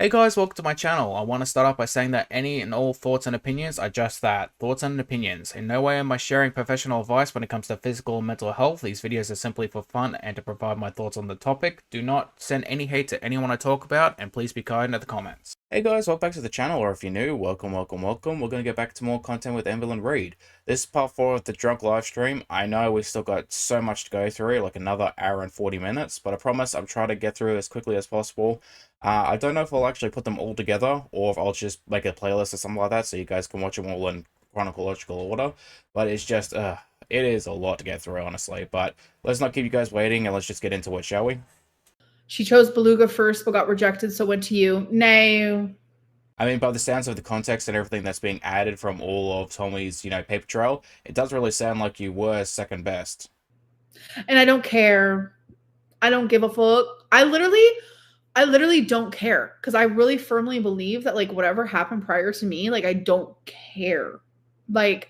Hey guys, welcome to my channel. I want to start off by saying that any and all thoughts and opinions are just that, thoughts and opinions. In no way am I sharing professional advice when it comes to physical and mental health. These videos are simply for fun and to provide my thoughts on the topic. Do not send any hate to anyone I talk about, and please be kind in the comments. Hey guys, welcome back to the channel, or if you're new, welcome. We're going to get back to more content with Amberlynn and Reid. This is part 4 of the drunk live stream. I know we've still got so much to go through, like another hour and 40 minutes, but I promise I'm trying to get through as quickly as possible. I don't know if I'll actually put them all together or if I'll just make a playlist or something like that so you guys can watch them all in chronological order. But it's just, it is a lot to get through, honestly. But let's not keep you guys waiting and let's just get into it, shall we? She chose Beluga first but got rejected, so went to you. No. I mean, by the sounds of the context and everything that's being added from all of Tommy's, paper trail, it does really sound like you were second best. And I don't care. I don't give a fuck. I literally don't care because I really firmly believe that like whatever happened prior to me, like I don't care. Like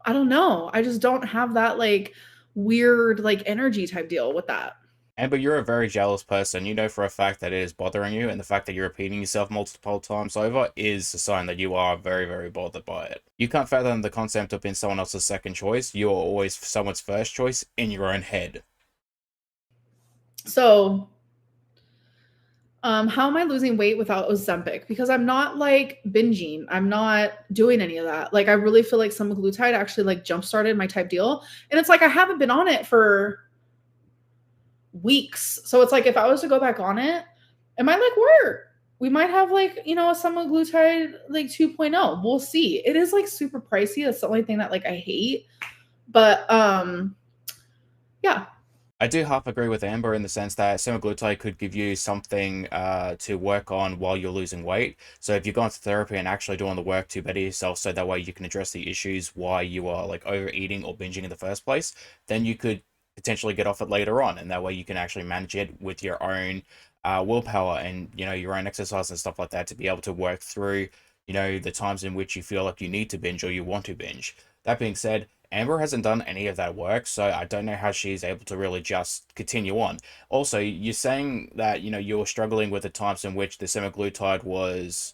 I don't know. I just don't have that like weird like energy type deal with that. But you're a very jealous person. You know for a fact that it is bothering you, and the fact that you're repeating yourself multiple times over is a sign that you are very, very bothered by it. You can't fathom the concept of being someone else's second choice. You are always someone's first choice in your own head. So how am I losing weight without Ozempic? Because I'm not like binging. I'm not doing any of that. Like I really feel like semaglutide actually like jump started my type deal. And it's like I haven't been on it for weeks. So it's like if I was to go back on it, it might like work. We might have like, a semaglutide like 2.0. We'll see. It is like super pricey. That's the only thing that like I hate. But yeah. I do half agree with Amber in the sense that semaglutide could give you something to work on while you're losing weight. So if you're going to therapy and actually doing the work to better yourself so that way you can address the issues why you are like overeating or binging in the first place, then you could potentially get off it later on, and that way you can actually manage it with your own willpower and your own exercise and stuff like that to be able to work through the times in which you feel like you need to binge or you want to binge. That being said, Amber hasn't done any of that work, so I don't know how she's able to really just continue on. Also, you're saying that you're struggling with the times in which the semaglutide was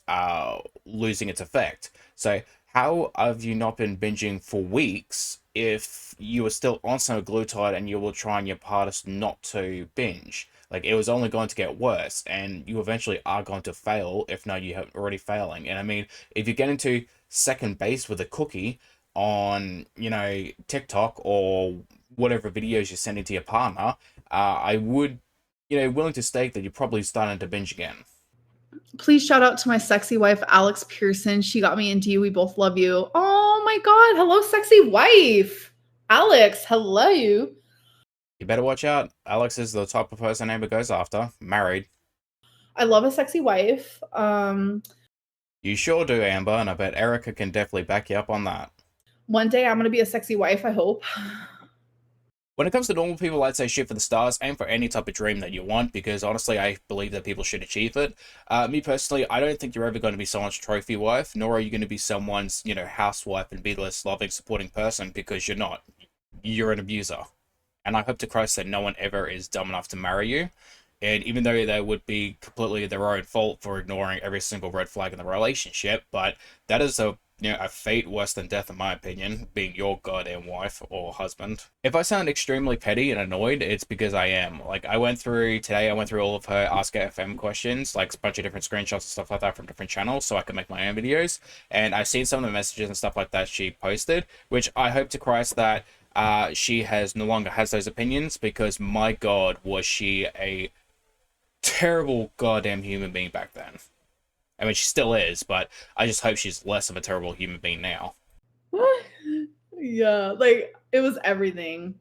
losing its effect. So how have you not been binging for weeks if you were still on semaglutide and you were trying your hardest not to binge? Like, it was only going to get worse, and you eventually are going to fail, if not you have already failing. And I mean, if you get into second base with a cookie on, TikTok or whatever videos you're sending to your partner, I would, willing to stake that you're probably starting to binge again. Please shout out to my sexy wife, Alex Pearson. She got me into you. We both love you. Oh my God. Hello, sexy wife. Alex, hello. You better watch out. Alex is the type of person Amber goes after. Married. I love a sexy wife. You sure do, Amber, and I bet Erica can definitely back you up on that. One day I'm going to be a sexy wife, I hope. When it comes to normal people, I'd say shoot for the stars. Aim for any type of dream that you want, because honestly, I believe that people should achieve it. Me personally, I don't think you're ever going to be someone's trophy wife, nor are you going to be someone's, housewife and be this loving, supporting person, because you're not. You're an abuser. And I hope to Christ that no one ever is dumb enough to marry you. And even though they would be completely their own fault for ignoring every single red flag in the relationship, but that is a fate worse than death in my opinion, being your goddamn wife or husband. If I sound extremely petty and annoyed, it's because I am. Like, I went through all of her Ask FM questions, like a bunch of different screenshots and stuff like that from different channels so I can make my own videos. And I've seen some of the messages and stuff like that she posted, which I hope to Christ that she no longer has those opinions, because my God, was she a terrible goddamn human being back then. I mean, she still is, but I just hope she's less of a terrible human being now. Yeah, like, it was everything.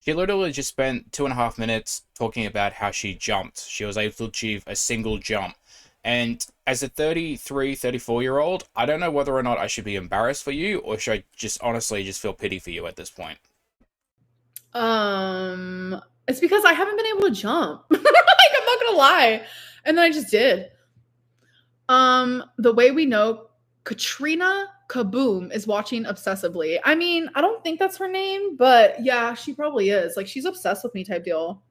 She literally just spent 2.5 minutes talking about how she jumped. She was able to achieve a single jump. And as a 33, 34-year-old, I don't know whether or not I should be embarrassed for you, or should I just honestly just feel pity for you at this point? It's because I haven't been able to jump. Like, I'm not gonna lie. And then I just did. The way we know, Katrina Kaboom is watching obsessively. I mean, I don't think that's her name, but yeah, she probably is. Like, she's obsessed with me type deal.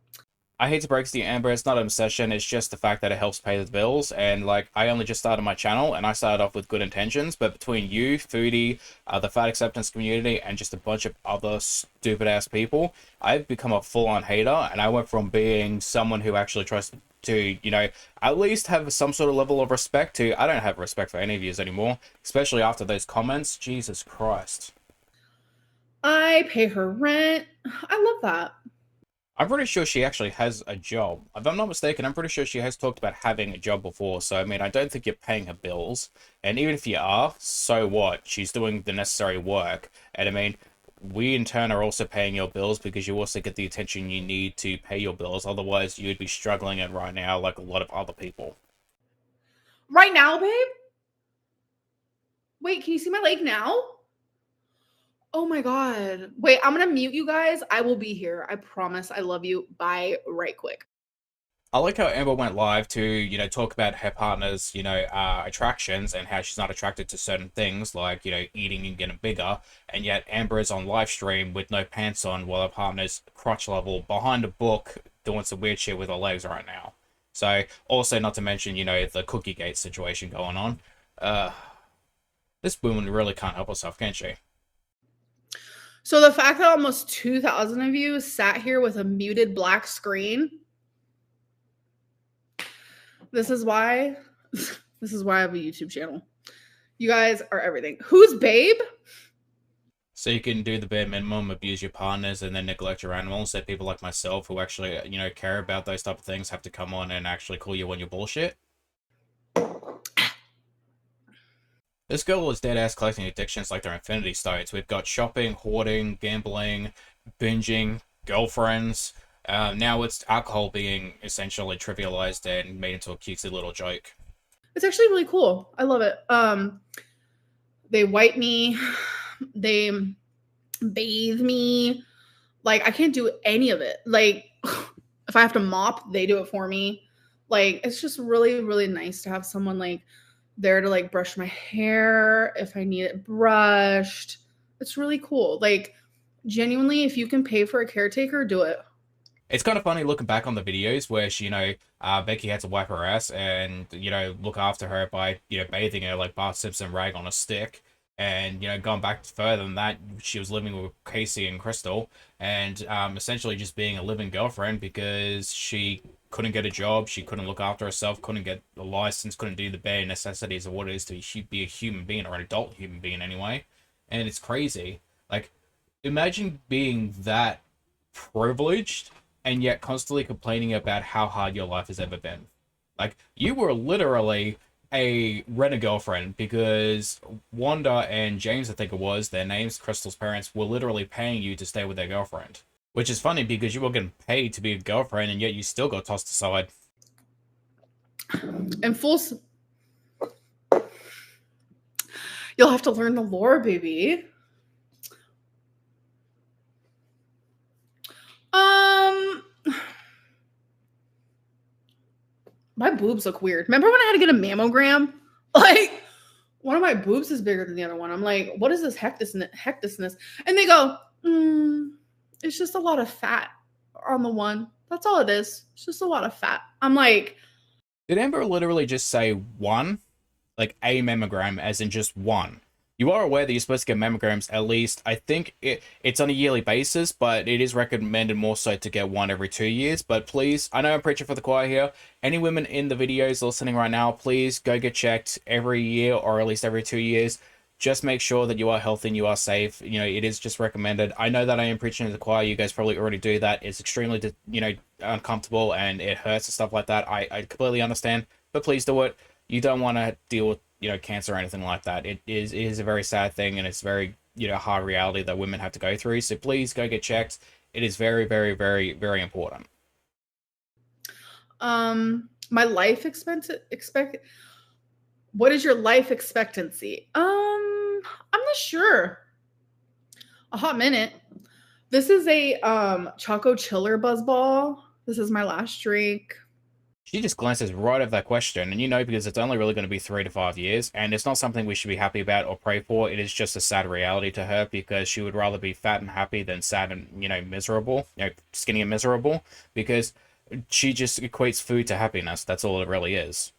I hate to break it to you, Amber, it's not an obsession, it's just the fact that it helps pay the bills, and, like, I only just started my channel, and I started off with good intentions, but between you, Foodie, the fat acceptance community, and just a bunch of other stupid-ass people, I've become a full-on hater, and I went from being someone who actually tries to, at least have some sort of level of respect to, I don't have respect for any of yous anymore, especially after those comments. Jesus Christ. I pay her rent. I love that. I'm pretty sure she actually has a job. If I'm not mistaken, I'm pretty sure she has talked about having a job before. So, I mean, I don't think you're paying her bills. And even if you are, so what? She's doing the necessary work. And I mean, we in turn are also paying your bills because you also get the attention you need to pay your bills. Otherwise, you'd be struggling it right now like a lot of other people. Right now, babe? Wait, can you see my leg now? Oh my God. Wait, I'm going to mute you guys. I will be here. I promise. I love you. Bye right quick. I like how Amber went live to, talk about her partner's, attractions and how she's not attracted to certain things like, eating and getting bigger. And yet Amber is on live stream with no pants on while her partner's crotch level behind a book doing some weird shit with her legs right now. So, also not to mention, the Cookie Gate situation going on. This woman really can't help herself, can she? So the fact that almost 2,000 of you sat here with a muted black screen, this is why I have a YouTube channel. You guys are everything. Who's Babe? So you can do the bare minimum, abuse your partners, and then neglect your animals. So people like myself who actually, care about those type of things have to come on and actually call you on your bullshit. This girl is dead-ass collecting addictions like they're infinity stones. We've got shopping, hoarding, gambling, binging, girlfriends. Now it's alcohol being essentially trivialized and made into a cutesy little joke. It's actually really cool. I love it. They wipe me. They bathe me. Like, I can't do any of it. Like, if I have to mop, they do it for me. Like, it's just really, really nice to have someone, like, there to, like, brush my hair if I need it brushed. It's really cool. Like, genuinely, if you can pay for a caretaker, do it. It's kind of funny looking back on the videos where she, Becky had to wipe her ass and, look after her by, bathing her like Bart Simpson rag on a stick. And, going back further than that, she was living with Casey and Crystal and essentially just being a living girlfriend because she couldn't get a job, she couldn't look after herself, couldn't get a license, couldn't do the bare necessities of what it is to be a human being, or an adult human being anyway. And it's crazy. Like, imagine being that privileged and yet constantly complaining about how hard your life has ever been. Like, you were literally a rent-a-girlfriend because Wanda and James, I think it was, their names, Crystal's parents, were literally paying you to stay with their girlfriend. Which is funny because you were getting paid to be a girlfriend and yet you still got tossed aside. And you'll have to learn the lore, baby. My boobs look weird. Remember when I had to get a mammogram? Like, one of my boobs is bigger than the other one. I'm like, what is this hecticness? And they go, it's just a lot of fat on the one. That's all it is. It's just a lot of fat. I'm like, did Amber literally just say one? Like a mammogram, as in just one? You are aware that you're supposed to get mammograms at least, I think it's on a yearly basis, but it is recommended more so to get one every 2 years. But please, I know I'm preaching for the choir here. Any women in the videos listening right now, please go get checked every year or at least every 2 years. Just make sure that you are healthy and you are safe. It is just recommended. I know that I am preaching to the choir. You guys probably already do that. It's extremely, uncomfortable and it hurts and stuff like that. I completely understand, but please do it. You don't want to deal with cancer or anything like that. It is a very sad thing and it's very hard reality that women have to go through. So please go get checked. It is very, very, very, very important. My life what is your life expectancy? I'm not sure. A hot minute. This is a Choco Chiller Buzzball. This is my last drink. She just glances right at that question, and because it's only really going to be 3 to 5 years, and it's not something we should be happy about or pray for. It is just a sad reality to her because she would rather be fat and happy than sad and, miserable, skinny and miserable. Because She just equates food to happiness. That's all it really is.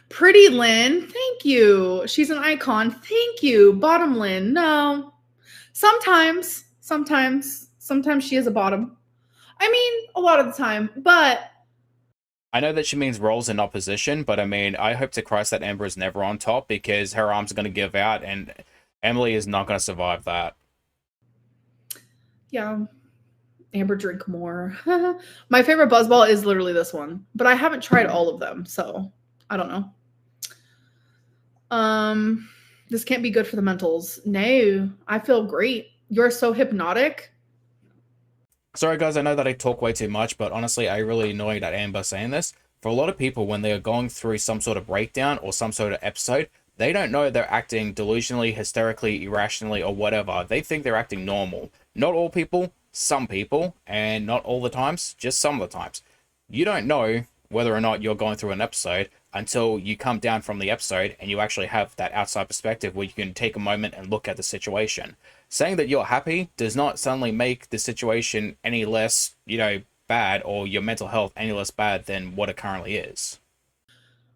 Pretty Lynn, thank you. She's an icon. Thank you. Bottom Lynn, no. Sometimes she is a bottom. I mean, a lot of the time, but I know that she means roles in opposition, but I mean, I hope to Christ that Amber is never on top because her arms are going to give out and Emily is not going to survive that. yeah, Amber drink more. My favorite buzzball is literally this one, but I haven't tried all of them, so I don't know. This can't be good for the mentals. No, I feel great. You're so hypnotic. Sorry, guys, I know that I talk way too much, but honestly, I really annoyed at Amber saying this. For a lot of people, when they are going through some sort of breakdown or some sort of episode, they don't know they're acting delusionally, hysterically, irrationally, or whatever. They think they're acting normal. Not all people, some people, and not all the times, just some of the times. You don't know whether or not you're going through an episode until you come down from the episode and you actually have that outside perspective where you can take a moment and look at the situation. Saying that you're happy does not suddenly make the situation any less, bad, or your mental health any less bad than what it currently is.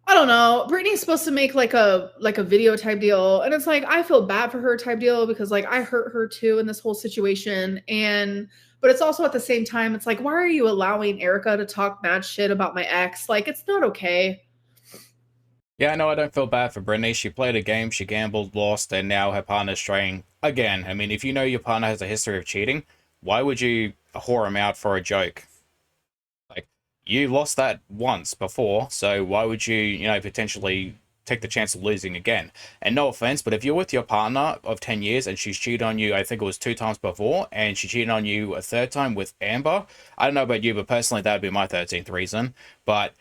I don't know. Brittany's supposed to make like a video type deal, and it's like I feel bad for her type deal because like I hurt her too in this whole situation, and but it's also at the same time it's like why are you allowing Erica to talk mad shit about my ex? Like it's not okay. Yeah, no, I don't feel bad for Brittany. She played a game, she gambled, lost, and now her partner's straying again. I mean, if you know your partner has a history of cheating, why would you whore him out for a joke? Like, you lost that once before, so why would you, potentially take the chance of losing again? And no offense, but if you're with your partner of 10 years and she's cheated on you, I think it was 2 times before, and she cheated on you a third time with Amber, I don't know about you, but personally, that would be my 13th reason. But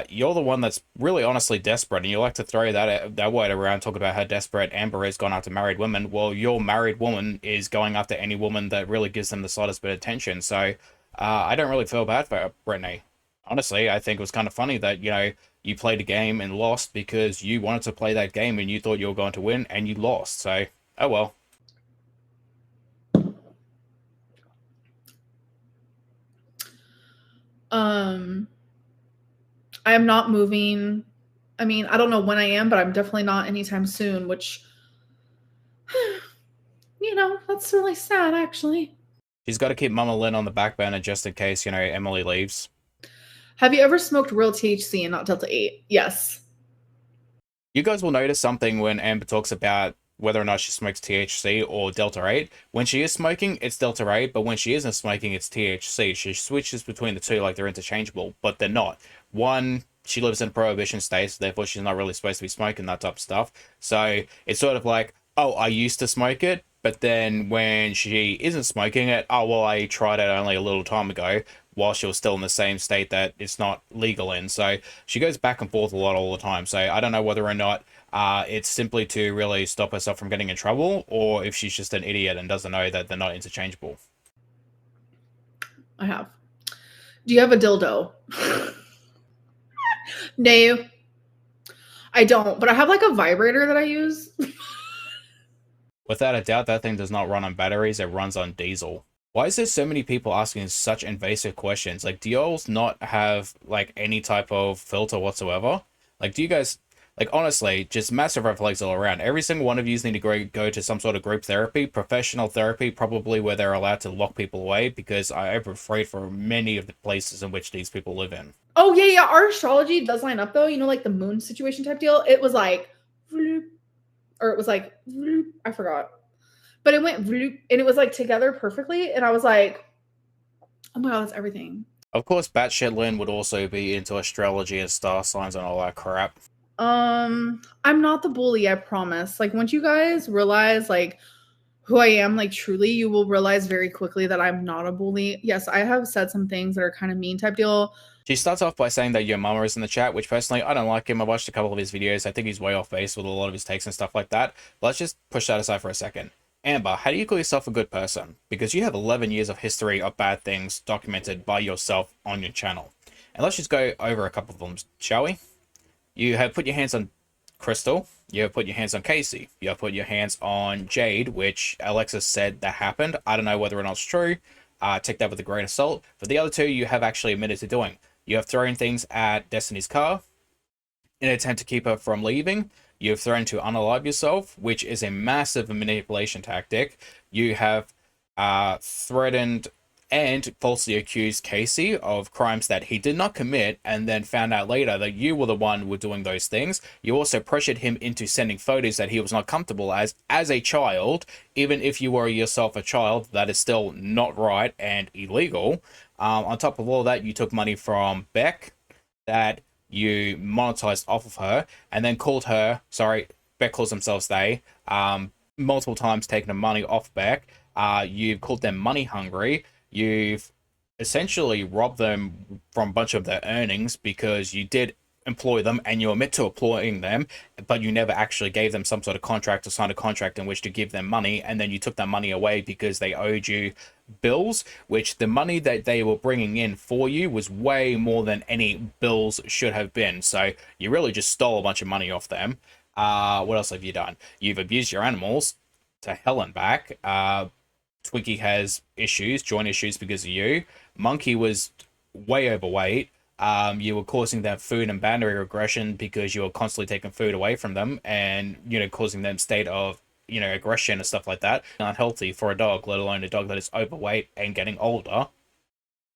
you're the one that's really honestly desperate, and you like to throw that word around, talking about how desperate Amber is going after married women. Well, your married woman is going after any woman that really gives them the slightest bit of attention. So I don't really feel bad for Brittany. Honestly, I think it was kind of funny that, you played a game and lost because you wanted to play that game and you thought you were going to win and you lost. So, oh well. I am not moving. I mean, I don't know when I am, but I'm definitely not anytime soon, which that's really sad actually. She's got to keep Mama Lynn on the back burner just in case, Emily leaves. Have you ever smoked real THC and not Delta 8? Yes. You guys will notice something when Amber talks about whether or not she smokes THC or Delta 8. When she is smoking, it's Delta 8, but when she isn't smoking, it's THC. She switches between the two like they're interchangeable, but they're not. One, she lives in a prohibition state, so therefore she's not really supposed to be smoking that type of stuff. So it's sort of like, oh, I used to smoke it, but then when she isn't smoking it, oh, well, I tried it only a little time ago while she was still in the same state that it's not legal in. So she goes back and forth a lot all the time. So I don't know whether or not it's simply to really stop herself from getting in trouble, or if she's just an idiot and doesn't know that they're not interchangeable. I have. Do you have a dildo? No, I don't, but I have like a vibrator that I use. Without a doubt, that thing does not run on batteries, it runs on diesel. Why is there so many people asking such invasive questions? Like, do y'all not have, like, any type of filter whatsoever? Like, do you guys, like, honestly, just massive red flags all around. Every single one of you need to go to some sort of group therapy, professional therapy, probably where they're allowed to lock people away, because I'm afraid for many of the places in which these people live in. Oh, yeah. Our astrology does line up, though. Like the moon situation type deal. It was like, or it was like, I forgot. But it went and it was like together perfectly. And I was like, oh my God, that's everything. Of course, Batshit Lynn would also be into astrology and star signs and all that crap. I'm not the bully, I promise. Like, once you guys realize, like, who I am, like, truly, you will realize very quickly that I'm not a bully. Yes, I have said some things that are kind of mean type deal. She starts off by saying that your mama is in the chat, which personally, I don't like him. I watched a couple of his videos. I think he's way off base with a lot of his takes and stuff like that. But let's just push that aside for a second. Amber, how do you call yourself a good person? Because you have 11 years of history of bad things documented by yourself on your channel. And let's just go over a couple of them, shall we? You have put your hands on Crystal. You have put your hands on Casey. You have put your hands on Jade, which Alexis said that happened. I don't know whether or not it's true. Take that with a grain of salt. For the other two, you have actually admitted to doing. You have thrown things at Destiny's car in an attempt to keep her from leaving. You have threatened to unalive yourself, which is a massive manipulation tactic. You have threatened and falsely accused Casey of crimes that he did not commit, and then found out later that you were the one who were doing those things. You also pressured him into sending photos that he was not comfortable as a child. Even if you were yourself a child, that is still not right and illegal. On top of all that, you took money from Beck that you monetized off of her, and then called her, sorry, Beck calls themselves they, multiple times taken the money off Beck. You've called them money hungry. You've essentially robbed them from a bunch of their earnings because you did employ them and you admit to employing them, but you never actually gave them some sort of contract or signed a contract in which to give them money, and then you took that money away because they owed you bills, which the money that they were bringing in for you was way more than any bills should have been. So you really just stole a bunch of money off them. What else have you done? You've abused your animals to hell and back. Twinkie has issues, joint issues because of you. Monkey was way overweight. You were causing them food and boundary regression because you were constantly taking food away from them and, causing them state of, aggression and stuff like that. Unhealthy for a dog, let alone a dog that is overweight and getting older.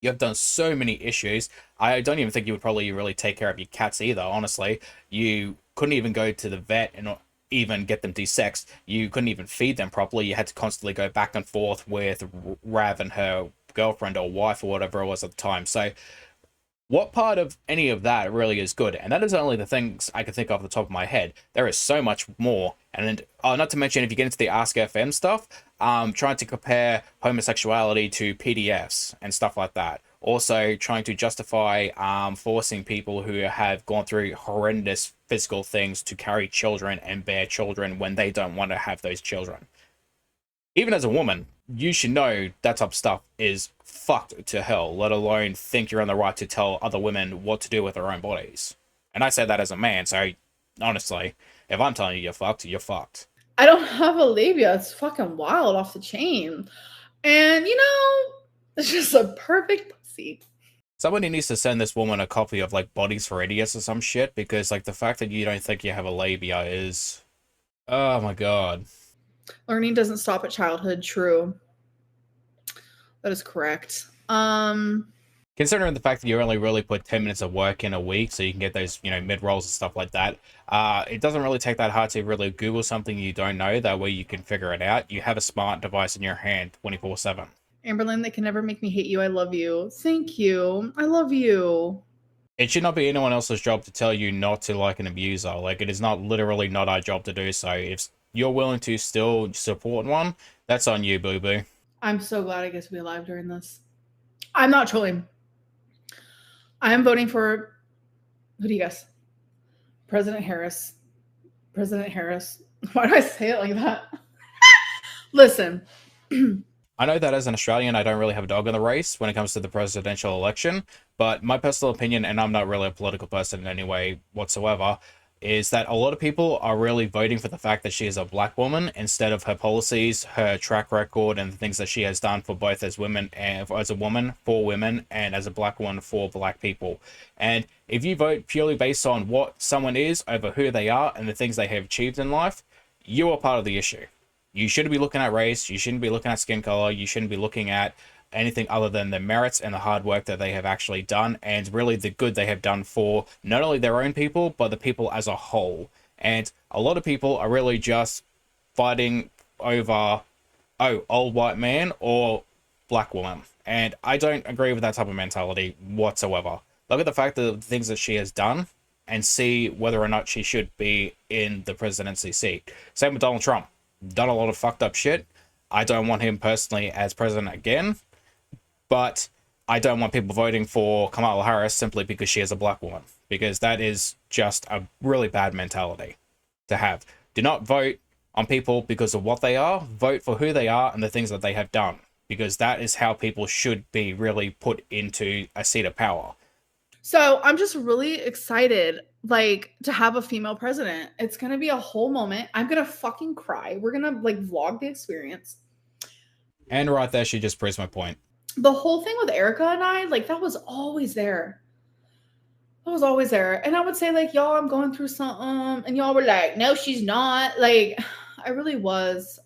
You have done so many issues. I don't even think you would probably really take care of your cats either, honestly. You couldn't even go to the vet and even get them desexed. You couldn't even feed them properly. You had to constantly go back and forth with Rav and her girlfriend or wife or whatever it was at the time. So what part of any of that really is good? And that is only the things I can think of off the top of my head. There is so much more. And not to mention, if you get into the Ask FM stuff, trying to compare homosexuality to PDFs and stuff like that. Also trying to justify forcing people who have gone through horrendous physical things to carry children and bear children when they don't want to have those children. Even as a woman, you should know that type of stuff is fucked to hell, let alone think you're on the right to tell other women what to do with their own bodies. And I say that as a man, so honestly, if I'm telling you you're fucked, you're fucked. I don't have a labia. It's fucking wild off the chain. And, it's just a perfect pussy. Somebody needs to send this woman a copy of, Bodies for Idiots or some shit, because, the fact that you don't think you have a labia is... Oh my god. Learning doesn't stop at childhood. True. That is correct. Considering the fact that you only really put 10 minutes of work in a week so you can get those, mid-rolls and stuff like that, it doesn't really take that hard to really Google something you don't know. That way you can figure it out. You have a smart device in your hand 24/7. Amberlynn, they can never make me hate you. I love you. Thank you. I love you. It should not be anyone else's job to tell you not to like an abuser. It is not literally not our job to do so. If you're willing to still support one, that's on you, boo-boo. I'm so glad I get to be alive during this. I'm not trolling. I am voting for, who do you guess? President Harris. President Harris. Why do I say it like that? Listen. I know that as an Australian, I don't really have a dog in the race when it comes to the presidential election, but my personal opinion, and I'm not really a political person in any way whatsoever, is that a lot of people are really voting for the fact that she is a black woman instead of her policies, her track record, and the things that she has done for both as women and as a woman for women and as a black woman for black people. And if you vote purely based on what someone is over who they are and the things they have achieved in life, you are part of the issue. You shouldn't be looking at race, you shouldn't be looking at skin color, you shouldn't be looking at anything other than the merits and the hard work that they have actually done, and really the good they have done for not only their own people, but the people as a whole. And a lot of people are really just fighting over, old white man or black woman. And I don't agree with that type of mentality whatsoever. Look at the fact that the things that she has done and see whether or not she should be in the presidency seat. Same with Donald Trump. Done a lot of fucked up shit. I don't want him personally as president again. But I don't want people voting for Kamala Harris simply because she is a black woman, because that is just a really bad mentality to have. Do not vote on people because of what they are. Vote for who they are and the things that they have done, because that is how people should be really put into a seat of power. So I'm just really excited, to have a female president. It's going to be a whole moment. I'm going to fucking cry. We're going to, vlog the experience. And right there, she just proves my point. The whole thing with Erica and I, that was always there. I was always there. And I would say, like, y'all, I'm going through something. And y'all were like, no, she's not. Like, I really was.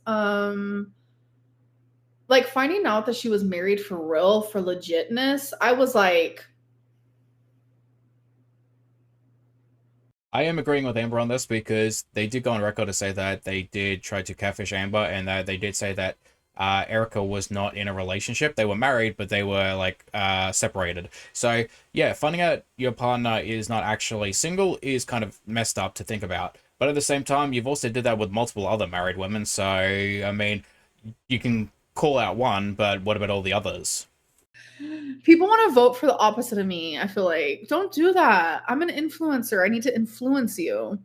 Like finding out that she was married for real, for legitness, I was like, I am agreeing with Amber on this because they did go on record to say that they did try to catfish Amber, and that they did say that Erica was not in a relationship. They were married, but they were like separated. So yeah, finding out your partner is not actually single is kind of messed up to think about. But at the same time, you've also did that with multiple other married women. So I mean, you can call out one, but what about all the others? people want to vote for the opposite of me. I feel like, don't do that. I'm an influencer. I need to influence you.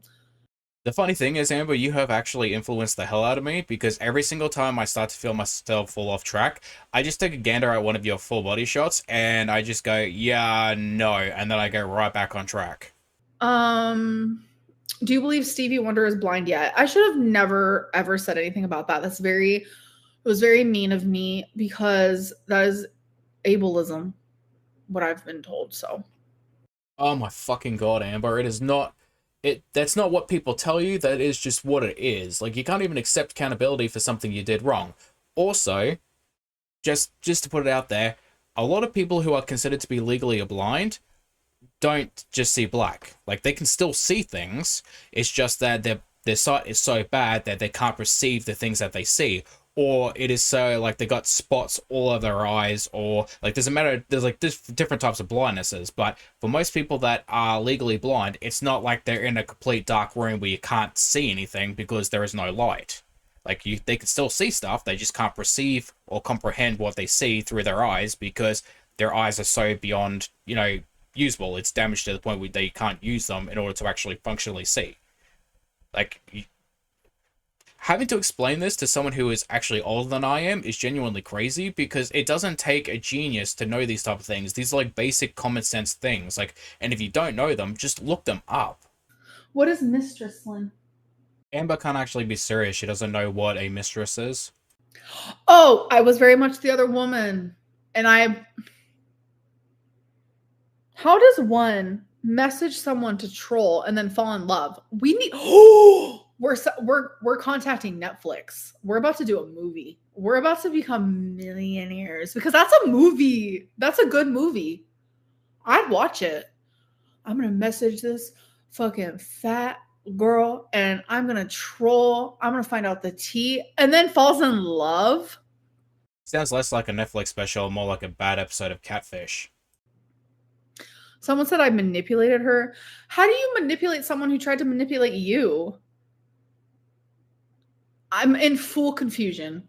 The funny thing is, Amber, you have actually influenced the hell out of me because every single time I start to feel myself fall off track, I just take a gander at one of your full body shots and I just go, yeah, no, and then I go right back on track. Um, do you believe Stevie Wonder is blind yet? I should have never ever said anything about that. It was very mean of me because that is ableism, what I've been told. So, Oh my fucking god, Amber, it is not. That's not what people tell you, that is just what it is. Like, you can't even accept accountability for something you did wrong. Also, just to put it out there, a lot of people who are considered to be legally blind don't just see black. Like, they can still see things. It's just that their sight is so bad that they can't perceive the things that they see. Or it is so like they got spots all over their eyes, or like there's a matter there's like different types of blindnesses. But for most people that are legally blind, it's not like they're in a complete dark room where you can't see anything because there is no light. Like they can still see stuff, they just can't perceive or comprehend what they see through their eyes because their eyes are so beyond, usable. It's damaged to the point where they can't use them in order to actually functionally see. Like, having to explain this to someone who is actually older than I am is genuinely crazy because it doesn't take a genius to know these type of things. These are like basic common sense things. Like, and if you don't know them, just look them up. what is Mistress Lynn? Amber can't actually be serious. She doesn't know what a mistress is. Oh, I was very much the other woman. And how does one message someone to troll and then fall in love? We need we're contacting Netflix. We're about to do a movie. We're about to become millionaires because that's a movie. That's a good movie. I'd watch it. I'm going to message this fucking fat girl and I'm going to troll. I'm going to find out the tea and then falls in love. Sounds less like a Netflix special, more like a bad episode of Catfish. Someone said I manipulated her. How do you manipulate someone who tried to manipulate you? I'm in full confusion.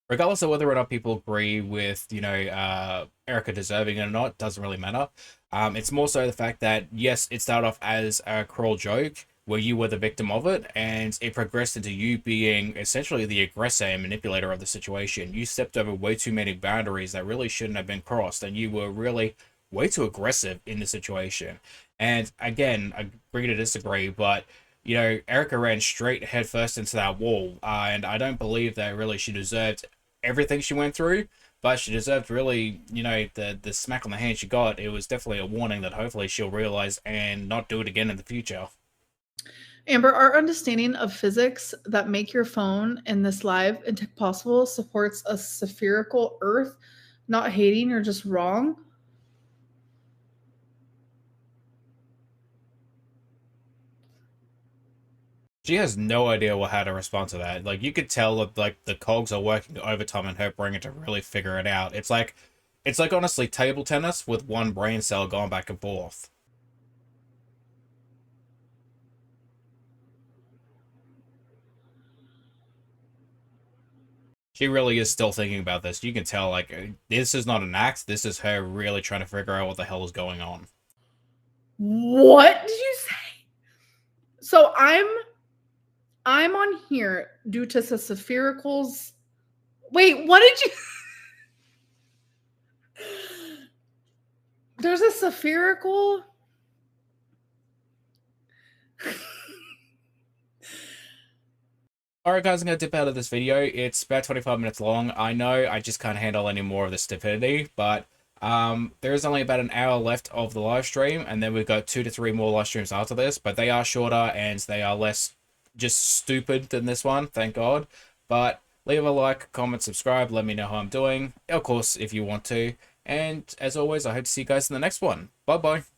Regardless of whether or not people agree with, Erica deserving it or not, doesn't really matter. It's more so the fact that, yes, it started off as a cruel joke where you were the victim of it, and it progressed into you being essentially the aggressor and manipulator of the situation. You stepped over way too many boundaries that really shouldn't have been crossed, and you were really way too aggressive in the situation. And again, agree to disagree, but Erica ran straight headfirst into that wall, and I don't believe that really she deserved everything she went through, but she deserved really, the smack on the hand she got. It was definitely a warning that hopefully she'll realize and not do it again in the future. Amber, our understanding of physics that make your phone in this live and tech possible supports a spherical Earth, not hating or just wrong. She has no idea how to respond to that. Like, you could tell that like the cogs are working overtime in her brain to really figure it out. It's like honestly table tennis with one brain cell going back and forth. She really is still thinking about this. You can tell, like, this is not an act. This is her really trying to figure out what the hell is going on. What did you say? So I'm on here due to the sphericals. Wait, what did you? There's a spherical. Alright guys, I'm going to dip out of this video. It's about 25 minutes long. I know I just can't handle any more of the stupidity, but There is only about an hour left of the live stream, and then we've got 2 to 3 more live streams after this, but they are shorter and they are less just stupid than this one, thank God. But leave a like, comment, subscribe, let me know how I'm doing, of course, if you want to. And as always, I hope to see you guys in the next one. Bye bye.